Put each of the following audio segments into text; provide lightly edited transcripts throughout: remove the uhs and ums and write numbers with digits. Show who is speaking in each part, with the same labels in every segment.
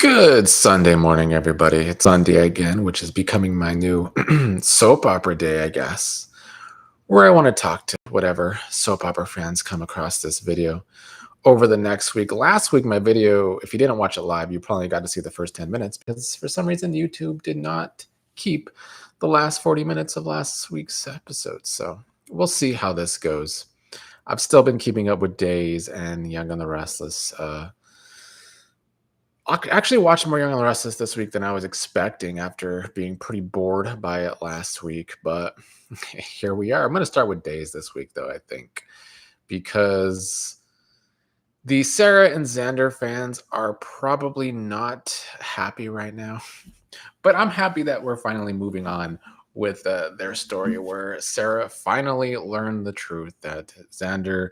Speaker 1: Good Sunday morning, everybody. It's Sunday again, which is becoming my new soap opera day, I guess, where I want to talk to whatever soap opera fans come across this video over the next week. Last week, my video, if you didn't watch it live, you probably got to see the first 10 minutes because for some reason, YouTube did not keep the last 40 minutes of last week's episode. So we'll see how this goes. I've still been keeping up with Days and Young and the Restless. I actually watched more Young and the Restless this week than I was expecting after being pretty bored by it last week. But here we are. I'm going to start with Days this week, though, I think, because the Sarah and Xander fans are probably not happy right now. But I'm happy that we're finally moving on with their story where Sarah finally learned the truth that Xander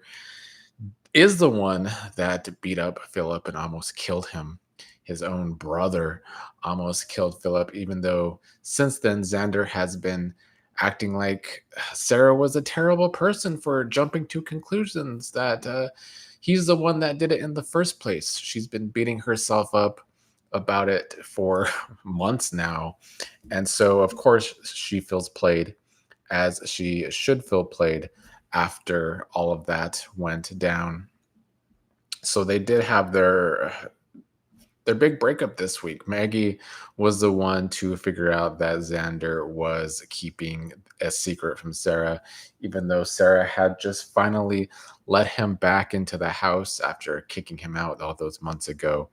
Speaker 1: is the one that beat up Philip and almost killed him. His own brother almost killed Philip, even though since then Xander has been acting like Sarah was a terrible person for jumping to conclusions that he's the one that did it in the first place. She's been beating herself up about it for months now. And so, of course, she feels played as she should feel played after all of that went down. So they did have their big breakup this week. Maggie was the one to figure out that Xander was keeping a secret from Sarah, even though Sarah had just finally let him back into the house after kicking him out all those months ago.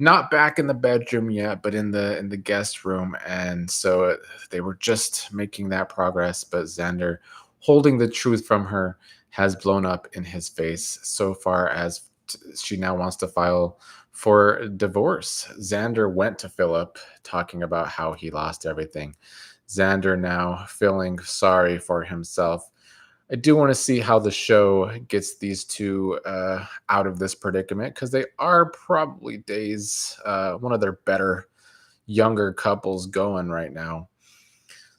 Speaker 1: Not back in the bedroom yet, but in the guest room. And so they were just making that progress, but Xander holding the truth from her has blown up in his face so far as she now wants to file for divorce. Xander went to Philip talking about how he lost everything. Xander now feeling sorry for himself. I do want to see how the show gets these two out of this predicament because they are probably one of their better younger couples going right now.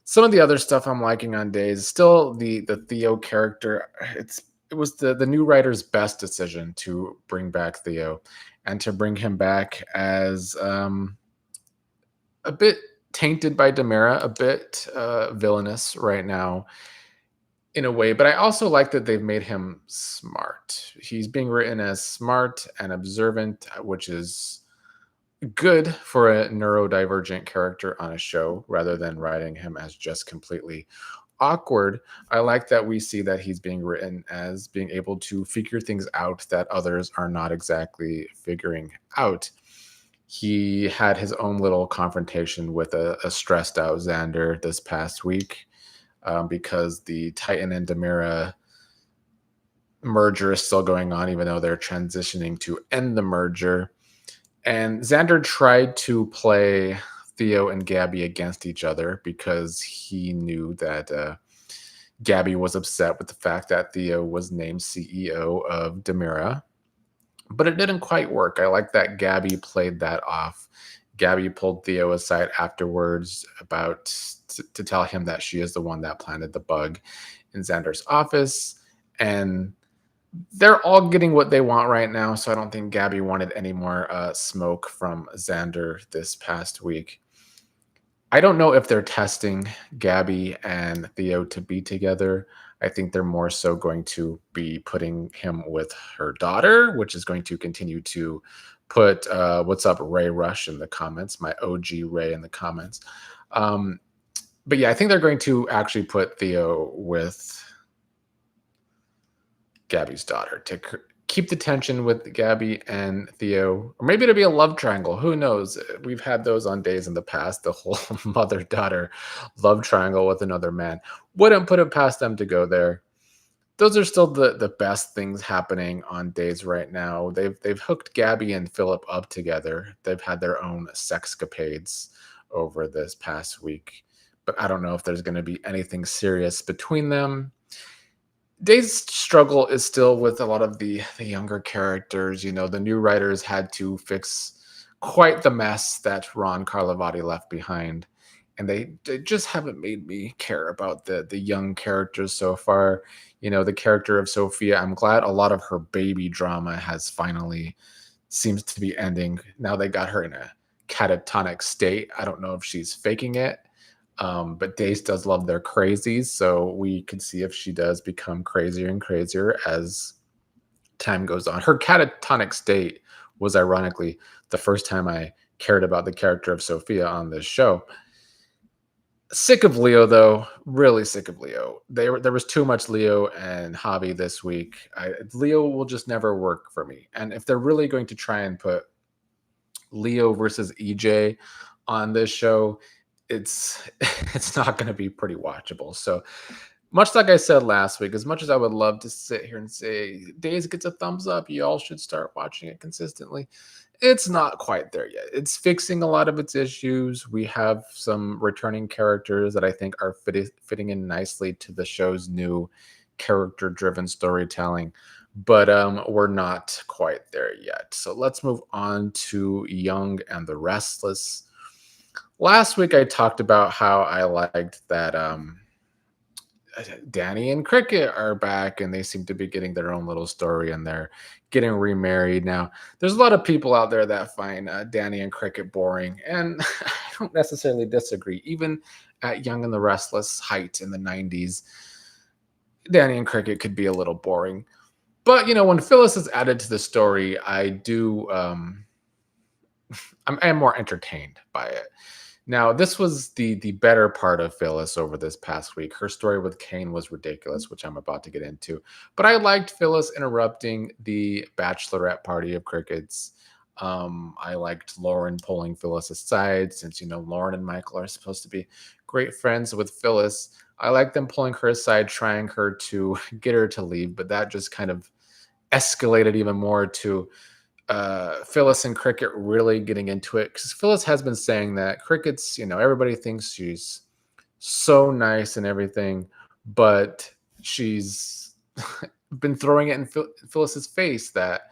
Speaker 1: Some of the other stuff I'm liking on Days, still the Theo character. It was the new writer's best decision to bring back Theo and to bring him back as a bit tainted by Demira, a bit villainous right now in a way. But I also like that they've made him smart. He's being written as smart and observant, which is good for a neurodivergent character on a show rather than writing him as just completely awkward. I like that we see that he's being written as being able to figure things out that others are not exactly figuring out. He had his own little confrontation with a stressed out Xander this past week because the Titan and Demira merger is still going on, even though they're transitioning to end the merger. And Xander tried to play Theo and Gabby against each other because he knew that Gabby was upset with the fact that Theo was named CEO of Demira. But it didn't quite work. I like that Gabby played that off. Gabby pulled Theo aside afterwards to tell him that she is the one that planted the bug in Xander's office. And they're all getting what they want right now, so I don't think Gabby wanted any more smoke from Xander this past week. I don't know if they're testing Gabby and Theo to be together. I think they're more so going to be putting him with her daughter, which is going to continue to put what's up Ray Rush in the comments, my OG Ray in the comments. But yeah, I think they're going to actually put Theo with Gabby's daughter to keep the tension with Gabby and Theo, or maybe it'll be a love triangle. Who knows? We've had those on Days in the past, the whole mother-daughter love triangle with another man. Wouldn't put it past them to go there. Those are still the best things happening on Days right now. They've hooked Gabby and Philip up together. They've had their own sexcapades over this past week, but I don't know if there's going to be anything serious between them. Days struggle is still with a lot of the younger characters. You know, the new writers had to fix quite the mess that Ron Carlivati left behind. And they just haven't made me care about the young characters so far. You know, the character of Sophia, I'm glad a lot of her baby drama has finally seems to be ending. Now they got her in catatonic state. I don't know if she's faking it, but Days does love their crazies, so we can see if she does become crazier and crazier as time goes on. Her catatonic state was ironically the first time I cared about the character of Sophia on this show. Sick of Leo, though. Really sick of Leo. There was too much Leo and Javi this week. Leo will just never work for me. And if they're really going to try and put Leo versus EJ on this show, it's it's not going to be pretty watchable. So much like I said last week, as much as I would love to sit here and say Days gets a thumbs up, you all should start watching it consistently. It's not quite there yet. It's fixing a lot of its issues. We have some returning characters that I think are fitting in nicely to the show's new character-driven storytelling, but we're not quite there yet. So let's move on to Young and the Restless. Last week I talked about how I liked that Danny and Cricket are back and they seem to be getting their own little story and they're getting remarried. Now, there's a lot of people out there that find Danny and Cricket boring, and I don't necessarily disagree. Even at Young and the Restless height in the 90s, Danny and Cricket could be a little boring. But, when Phyllis is added to the story, I do, I'm more entertained by it. Now, this was the better part of Phyllis over this past week. Her story with Kane was ridiculous, which I'm about to get into. But I liked Phyllis interrupting the bachelorette party of crickets. I liked Lauren pulling Phyllis aside, since Lauren and Michael are supposed to be great friends with Phyllis. I liked them pulling her aside, trying her to get her to leave, but that just kind of escalated even more to Phyllis and Cricket really getting into it, because Phyllis has been saying that Cricket's, everybody thinks she's so nice and everything, but she's been throwing it in Phyllis's face that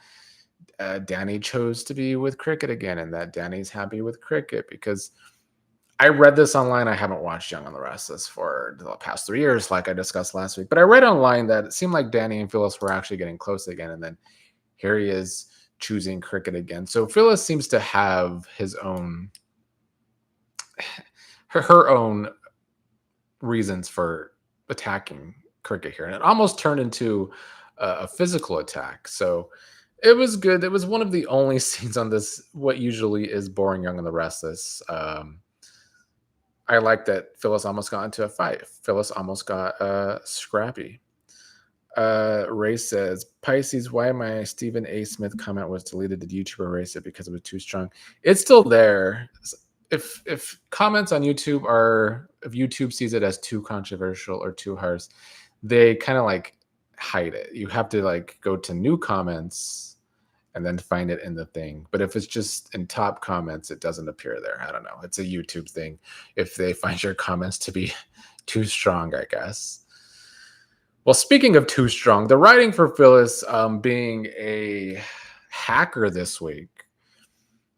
Speaker 1: Danny chose to be with Cricket again, and that Danny's happy with Cricket. Because I read this online. I haven't watched Young and the Restless for the past 3 years, like I discussed last week, but I read online that it seemed like Danny and Phyllis were actually getting close again, and then here he is choosing Cricket again. So Phyllis seems to have her own reasons for attacking Cricket here, and it almost turned into a physical attack. So it was good. It was one of the only scenes on this what usually is boring Young and the Restless. I like that Phyllis almost got into a fight. Phyllis almost got scrappy. Ray says, Pisces, why my Stephen A. Smith comment was deleted? Did YouTube erase it because it was too strong? It's still there. If comments on YouTube if YouTube sees it as too controversial or too harsh, they kind of hide it. You have to go to new comments and then find it in the thing. But if it's just in top comments, it doesn't appear there. I don't know. It's a YouTube thing. If they find your comments to be too strong, I guess. Well, speaking of too strong, the writing for Phyllis being a hacker this week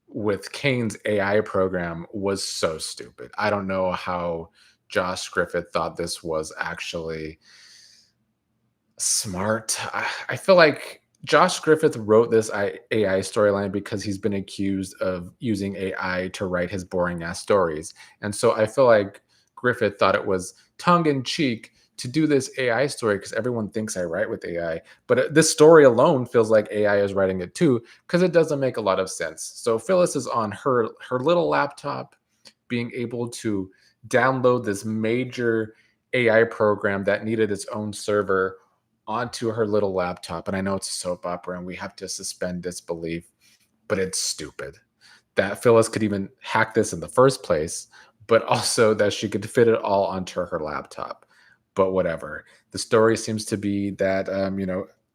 Speaker 1: with Kane's AI program was so stupid. I don't know how Josh Griffith thought this was actually smart. I feel like Josh Griffith wrote this AI storyline because he's been accused of using AI to write his boring ass stories. And so I feel like Griffith thought it was tongue in cheek to do this AI story because everyone thinks I write with AI. But this story alone feels like AI is writing it too, because it doesn't make a lot of sense. So Phyllis is on her little laptop being able to download this major AI program that needed its own server onto her little laptop. And I know it's a soap opera and we have to suspend disbelief, but it's stupid that Phyllis could even hack this in the first place, but also that she could fit it all onto her laptop. But whatever. The story seems to be that,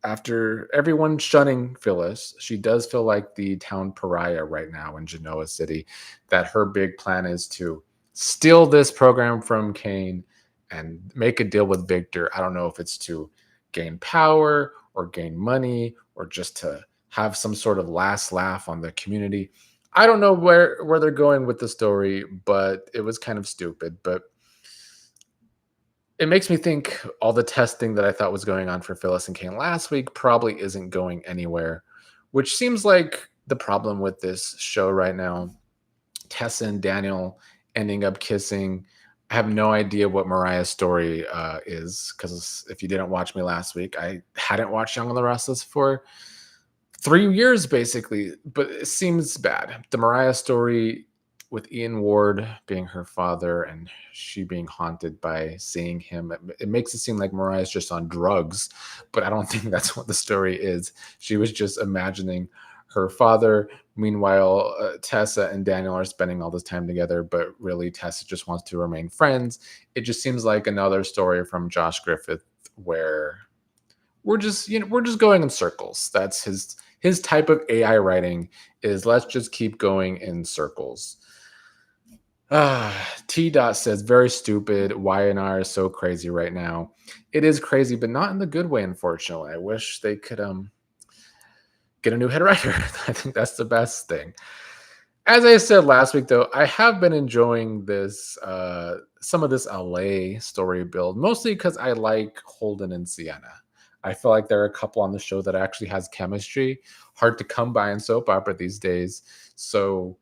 Speaker 1: after everyone shunning Phyllis, she does feel like the town pariah right now in Genoa City, that her big plan is to steal this program from Kane and make a deal with Victor. I don't know if it's to gain power or gain money or just to have some sort of last laugh on the community. I don't know where they're going with the story, but it was kind of stupid. But it makes me think all the testing that I thought was going on for Phyllis and Kane last week probably isn't going anywhere, which seems like the problem with this show right now. Tessa and Daniel ending up kissing. I have no idea what Mariah's story is, because if you didn't watch me last week, I hadn't watched Young and the Restless for 3 years basically, but it seems bad. The Mariah story with Ian Ward being her father and she being haunted by seeing him, it makes it seem like Mariah's just on drugs, but I don't think that's what the story is. She was just imagining her father. Meanwhile, Tessa and Daniel are spending all this time together, but really Tessa just wants to remain friends. It just seems like another story from Josh Griffith where we're just going in circles. That's his type of AI writing, is let's just keep going in circles. T dot says very stupid. Y&R is so crazy right now. It is crazy, but not in the good way, unfortunately. I wish they could get a new head writer. I think that's the best thing. As I said last week, though, I have been enjoying this some of this LA story build, mostly because I like Holden and Sienna. I feel like there are a couple on the show that actually has chemistry. Hard to come by in soap opera these days. So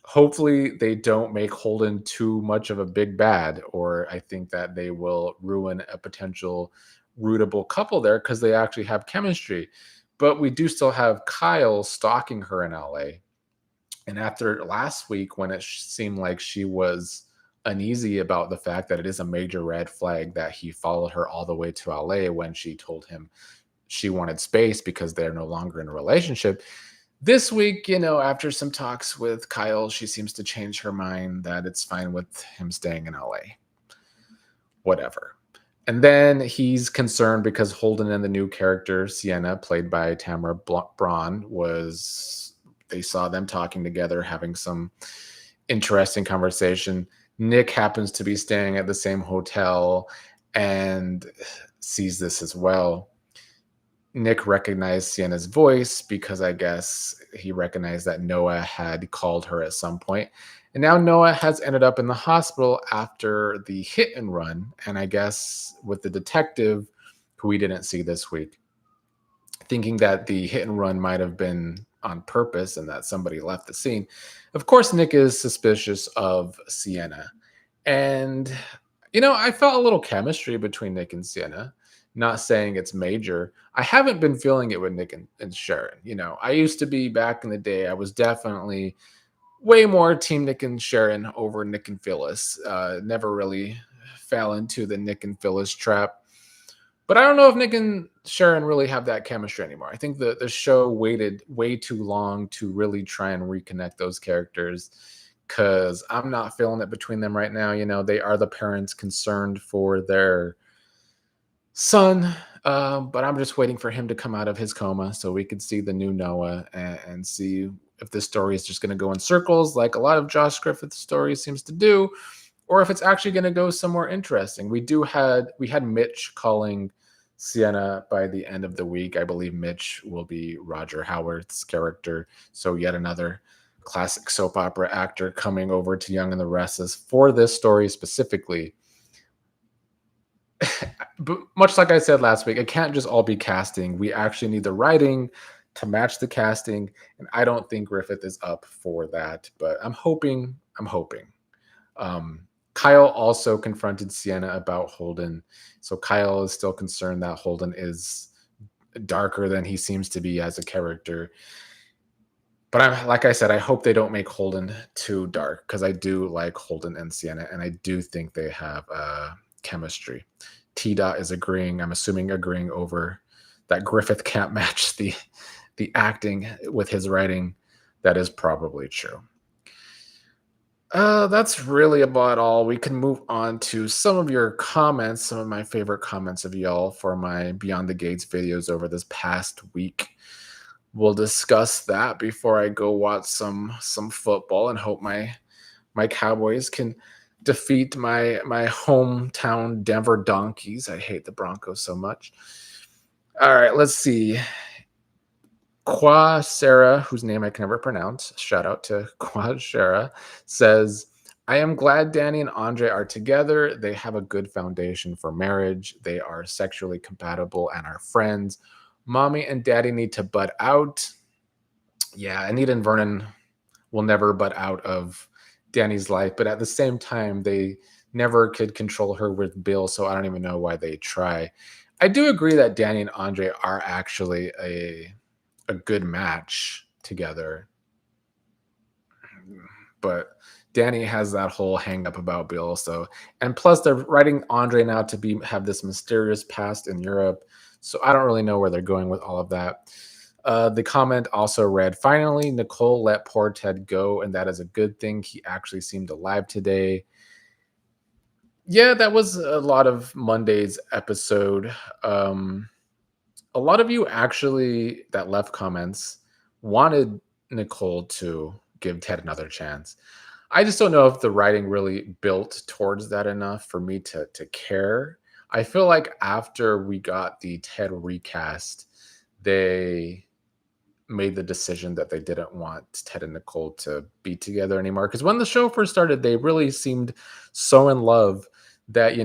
Speaker 1: hopefully they don't make Holden too much of a big bad, or I think that they will ruin a potential rootable couple there because they actually have chemistry. But we do still have Kyle stalking her in LA. And after last week, when it seemed like she was uneasy about the fact that it is a major red flag that he followed her all the way to LA when she told him she wanted space because they're no longer in a relationship. This week, after some talks with Kyle, she seems to change her mind that it's fine with him staying in LA. Whatever. And then he's concerned because Holden and the new character, Sienna, played by Tamara Braun, they saw them talking together, having some interesting conversation. Nick happens to be staying at the same hotel and sees this as well. Nick recognized Sienna's voice because I guess he recognized that Noah had called her at some point. And now Noah has ended up in the hospital after the hit and run. And I guess with the detective, who we didn't see this week, thinking that the hit and run might have been on purpose and that somebody left the scene. Of course, Nick is suspicious of Sienna. And, I felt a little chemistry between Nick and Sienna. Not saying it's major. I haven't been feeling it with Nick and Sharon. I used to be back in the day. I was definitely way more team Nick and Sharon over Nick and Phyllis. Never really fell into the Nick and Phyllis trap. But I don't know if Nick and Sharon really have that chemistry anymore. I think the show waited way too long to really try and reconnect those characters, because I'm not feeling it between them right now. They are the parents concerned for their son, but I'm just waiting for him to come out of his coma so we could see the new Noah and see if this story is just going to go in circles like a lot of Josh Griffith's stories seems to do, or if it's actually going to go somewhere interesting. We had Mitch calling Sienna by the end of the week. I believe Mitch will be Roger Howard's character. So yet another classic soap opera actor coming over to Young and the Restless for this story specifically. But much like I said last week, it can't just all be casting. We actually need the writing to match the casting, and I don't think Griffith is up for that. But I'm hoping. Kyle also confronted Sienna about Holden, so Kyle is still concerned that Holden is darker than he seems to be as a character. But like I said, I hope they don't make Holden too dark, because I do like Holden and Sienna, and I do think they have chemistry. T Dot is agreeing. I'm assuming agreeing over that Griffith can't match the acting with his writing. That is probably true. That's really about all. We can move on to some of your comments, some of my favorite comments of y'all for my Beyond the Gates videos over this past week. We'll discuss that before I go watch some football and hope my Cowboys can defeat my hometown Denver Donkeys. I hate the Broncos so much. All right, let's see. Qua Sarah, whose name I can never pronounce, shout out to Qua Sarah, says, I am glad Danny and Andre are together. They have a good foundation for marriage. They are sexually compatible and are friends. Mommy and Daddy need to butt out. Yeah, Anita and Vernon will never butt out of Danny's life, but at the same time, they never could control her with Bill, so I don't even know why they try. I do agree that Danny and Andre are actually a good match together, but Danny has that whole hang up about Bill. So, and plus they're writing Andre now to be have this mysterious past in Europe. So I don't really know where they're going with all of that. The comment also read, "Finally, Nicole let poor Ted go, and that is a good thing. He actually seemed alive today." Yeah, that was a lot of Monday's episode. A lot of you actually that left comments wanted Nicole to give Ted another chance. I just don't know if the writing really built towards that enough for me to care. I feel like after we got the Ted recast, they made the decision that they didn't want Ted and Nicole to be together anymore. Because when the show first started, they really seemed so in love that,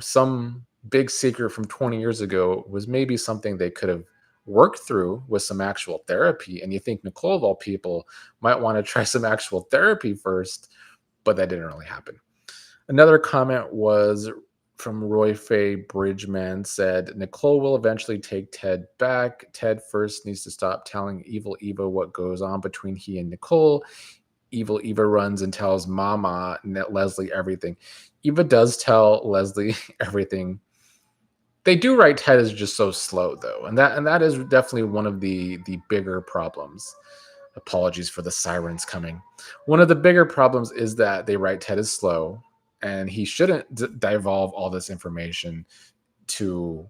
Speaker 1: some big secret from 20 years ago was maybe something they could have worked through with some actual therapy. And you think Nicole, of all people, might want to try some actual therapy first, but that didn't really happen. Another comment was from Roy Faye Bridgman said, Nicole will eventually take Ted back. Ted first needs to stop telling Evil Eva what goes on between he and Nicole. Evil Eva runs and tells Mama Leslie everything. Eva does tell Leslie everything. They do write Ted is just so slow though, and that is definitely one of the bigger problems. Apologies for the sirens coming. One of the bigger problems is that they write Ted as slow, and he shouldn't divulge all this information to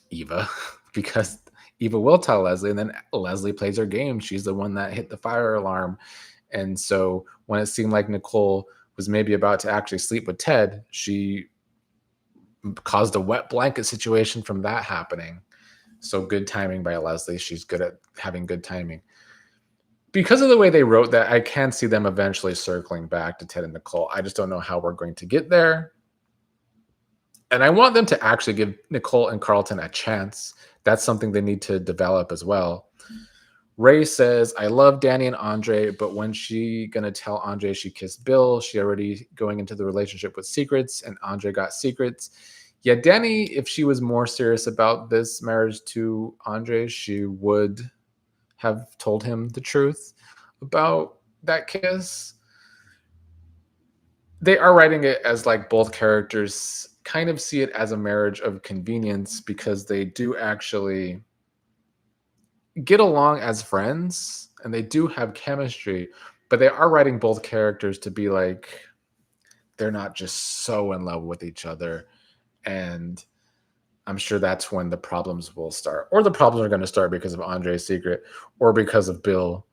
Speaker 1: Eva because Eva will tell Leslie, and then Leslie plays her game. She's the one that hit the fire alarm. And so when it seemed like Nicole was maybe about to actually sleep with Ted, she caused a wet blanket situation from that happening. So good timing by Leslie. She's good at having good timing. Because of the way they wrote that, I can see them eventually circling back to Ted and Nicole. I just don't know how we're going to get there. And I want them to actually give Nicole and Carlton a chance. That's something they need to develop as well. Ray says, I love Danny and Andre, but when she gonna tell Andre she kissed Bill, she already going into the relationship with secrets, and Andre got secrets. Yeah, Danny, if she was more serious about this marriage to Andre, she would have told him the truth about that kiss. They are writing it as like both characters kind of see it as a marriage of convenience because they do actually get along as friends and they do have chemistry, but they are writing both characters to be like they're not just so in love with each other. And I'm sure that's when the problems will start, or the problems are going to start because of Andre's secret or because of Bill.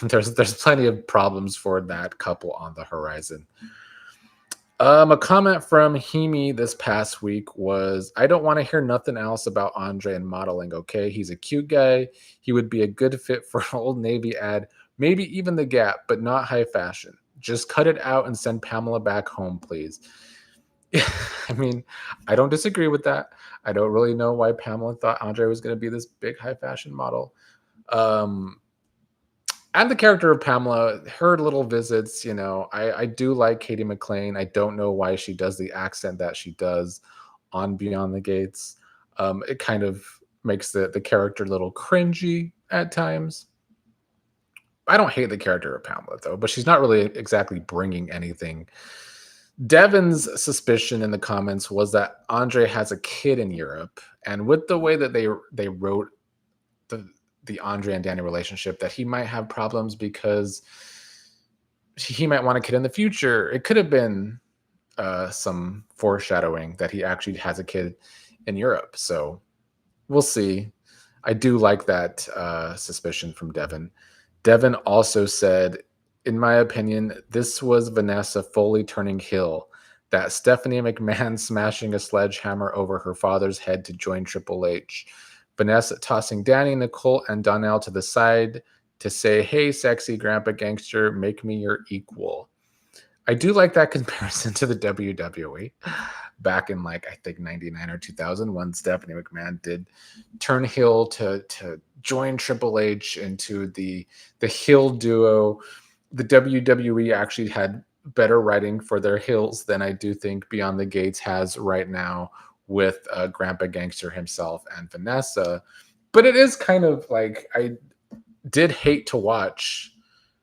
Speaker 1: There's plenty of problems for that couple on the horizon. A comment from Hemi this past week was, I don't want to hear nothing else about Andre and modeling, okay? He's a cute guy. He would be a good fit for an Old Navy ad, maybe even the Gap, but not high fashion. Just cut it out and send Pamela back home, please. I mean, I don't disagree with that. I don't really know why Pamela thought Andre was going to be this big high fashion model. And the character of Pamela, her little visits, I do like Katie McLean. I don't know why she does the accent that she does on Beyond the Gates. It kind of makes the character a little cringy at times. I don't hate the character of Pamela, though, but she's not really exactly bringing anything. Devin's suspicion in the comments was that Andre has a kid in Europe. And with the way that they wrote the Andre and Danny relationship, that he might have problems because he might want a kid in the future. It could have been some foreshadowing that he actually has a kid in Europe. So we'll see. I do like that suspicion from Devin. Devin also said, in my opinion, this was Vanessa fully turning heel. That Stephanie McMahon smashing a sledgehammer over her father's head to join Triple H. Vanessa tossing Danny, Nicole, and Donnell to the side to say, hey, sexy grandpa gangster, make me your equal. I do like that comparison to the WWE back in I think 99 or 2000 when Stephanie McMahon did turn heel to join Triple H into the heel duo. the WWE actually had better writing for their heels than I do think Beyond the Gates has right now with Grandpa Gangster himself and Vanessa. But it is kind of like I did hate to watch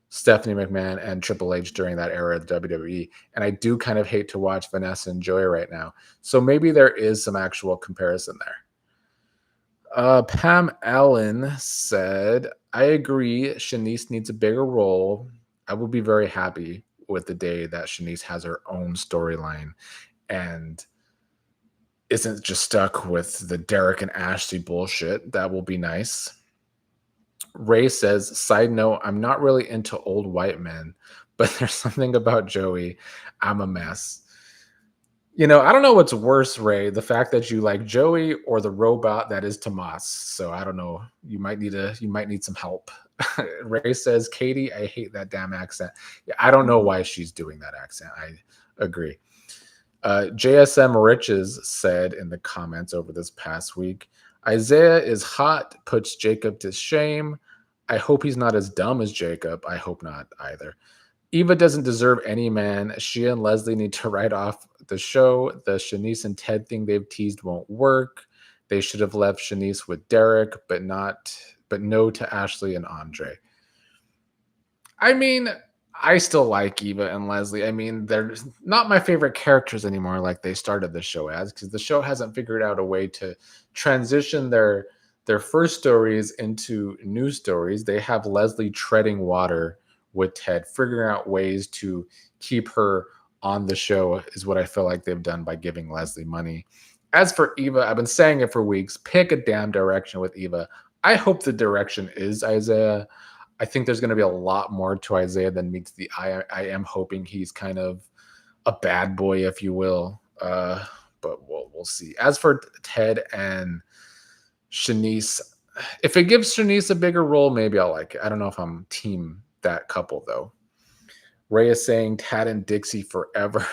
Speaker 1: Stephanie McMahon and Triple H during that era of the WWE. And I do kind of hate to watch Vanessa and Joy right now. So maybe there is some actual comparison there. Pam Allen said, I agree. Shanice needs a bigger role. I will be very happy with the day that Shanice has her own storyline and isn't just stuck with the Derek and Ashley bullshit. That will be nice. Ray says, side note, I'm not really into old white men, but there's something about Joey. I'm a mess. I don't know what's worse, Ray, the fact that you like Joey or the robot that is Tomas. So I don't know. You might need some help. Ray says, Katie, I hate that damn accent. Yeah, I don't know why she's doing that accent. I agree. JSM Riches said in the comments over this past week, Izaiah is hot, puts Jacob to shame. I hope he's not as dumb as Jacob. I hope not either. Eva doesn't deserve any man. She and Leslie need to write off the show. The Shanice and Ted thing they've teased won't work. They should have left Shanice with Derek, but no to Ashley and Andre. I mean, I still like Eva and Leslie. I mean, they're not my favorite characters anymore like they started the show as, because the show hasn't figured out a way to transition their first stories into new stories. They have Leslie treading water with Ted, figuring out ways to keep her on the show is what I feel like they've done by giving Leslie money. As for Eva, I've been saying it for weeks, pick a damn direction with Eva. I hope the direction is Izaiah. I think there's going to be a lot more to Izaiah than meets the eye. I am hoping he's kind of a bad boy, if you will. But we'll see. As for Ted and Shanice, if it gives Shanice a bigger role, maybe I'll like it. I don't know if I'm team that couple, though. Ray is saying Tad and Dixie forever.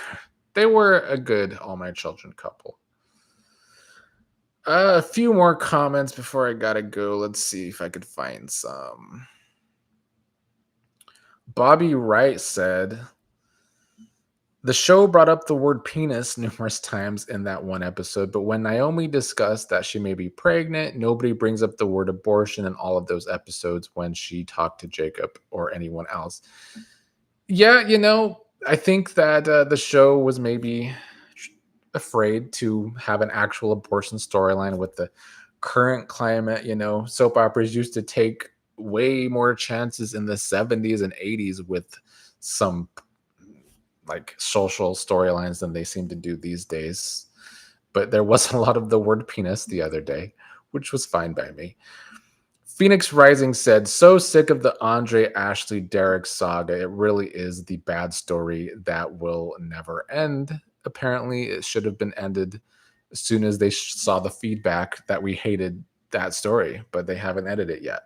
Speaker 1: They were a good All My Children couple. A few more comments before I gotta go. Let's see if I could find some. Bobby Wright said, the show brought up the word penis numerous times in that one episode, but when Naomi discussed that she may be pregnant, nobody brings up the word abortion in all of those episodes when she talked to Jacob or anyone else. Yeah, I think that the show was maybe afraid to have an actual abortion storyline with the current climate. Soap operas used to take way more chances in the 70s and 80s with some like social storylines than they seem to do these days. But there was a lot of the word penis the other day, which was fine by me. Phoenix Rising said, so sick of the Andre, Ashley, Derek saga. It really is the bad story that will never end. Apparently, it should have been ended as soon as they saw the feedback that we hated that story, but they haven't edited it yet.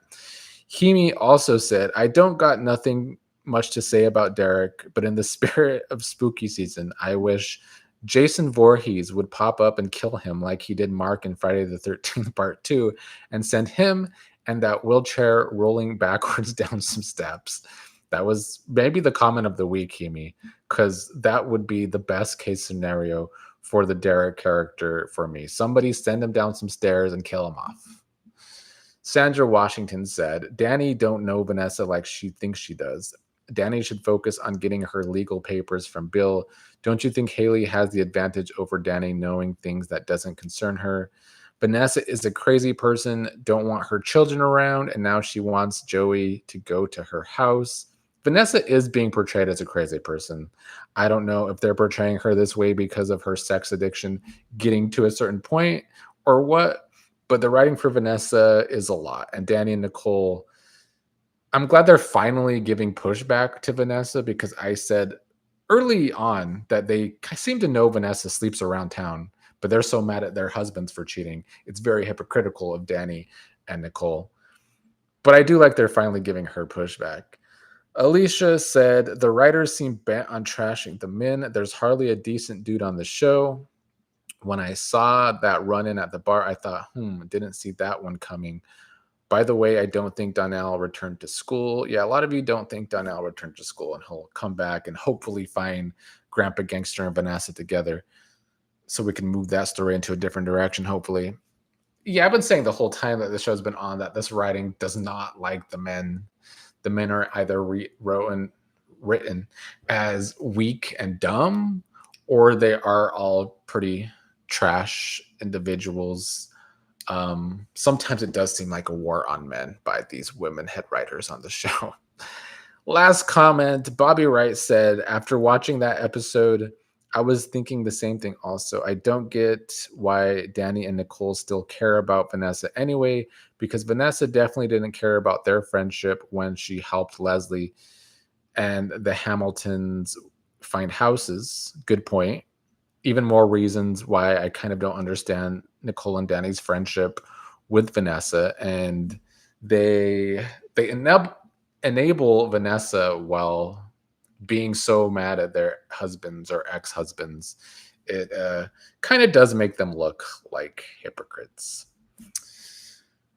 Speaker 1: Hemi also said, I don't got nothing much to say about Derek, but in the spirit of spooky season, I wish Jason Voorhees would pop up and kill him like he did Mark in Friday the 13th Part 2 and send him and that wheelchair rolling backwards down some steps. That was maybe the comment of the week, Hemi, because that would be the best case scenario for the Derek character for me. Somebody send him down some stairs and kill him off. Sandra Washington said, Danny don't know Vanessa like she thinks she does. Danny should focus on getting her legal papers from Bill. Don't you think Haley has the advantage over Danny knowing things that doesn't concern her? Vanessa is a crazy person, don't want her children around, and now she wants Joey to go to her house. Vanessa is being portrayed as a crazy person. I don't know if they're portraying her this way because of her sex addiction getting to a certain point or what, but the writing for Vanessa is a lot. And Danny and Nicole, I'm glad they're finally giving pushback to Vanessa, because I said early on that they seem to know Vanessa sleeps around town, but they're so mad at their husbands for cheating. It's very hypocritical of Danny and Nicole. But I do like they're finally giving her pushback. Alicia said, the writers seem bent on trashing the men. There's hardly a decent dude on the show. When I saw that run-in at the bar, I thought, didn't see that one coming. By the way, I don't think Donnell returned to school. Yeah, a lot of you don't think Donnell returned to school, and he'll come back and hopefully find Grandpa Gangster and Vanessa together so we can move that story into a different direction, hopefully. Yeah, I've been saying the whole time that the show's been on that this writing does not like the men. The men are either written as weak and dumb, or they are all pretty trash individuals. Sometimes it does seem like a war on men by these women head writers on the show. Last comment, Bobby Wright said, after watching that episode, I was thinking the same thing also. I don't get why Danny and Nicole still care about Vanessa anyway, because Vanessa definitely didn't care about their friendship when she helped Leslie and the Hamiltons find houses. Good point. Even more reasons why I kind of don't understand Nicole and Danny's friendship with Vanessa, and they enable Vanessa while being so mad at their husbands or ex-husbands. It kind of does make them look like hypocrites.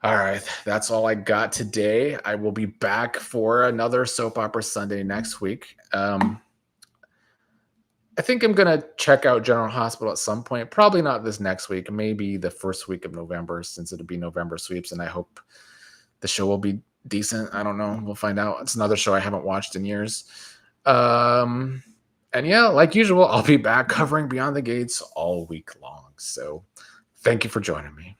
Speaker 1: All right, that's all I got today. I will be back for another Soap Opera Sunday next week. I think I'm going to check out General Hospital at some point. Probably not this next week. Maybe the first week of November, since it'll be November sweeps, and I hope the show will be decent. I don't know. We'll find out. It's another show I haven't watched in years. And yeah, like usual, I'll be back covering Beyond the Gates all week long. So thank you for joining me.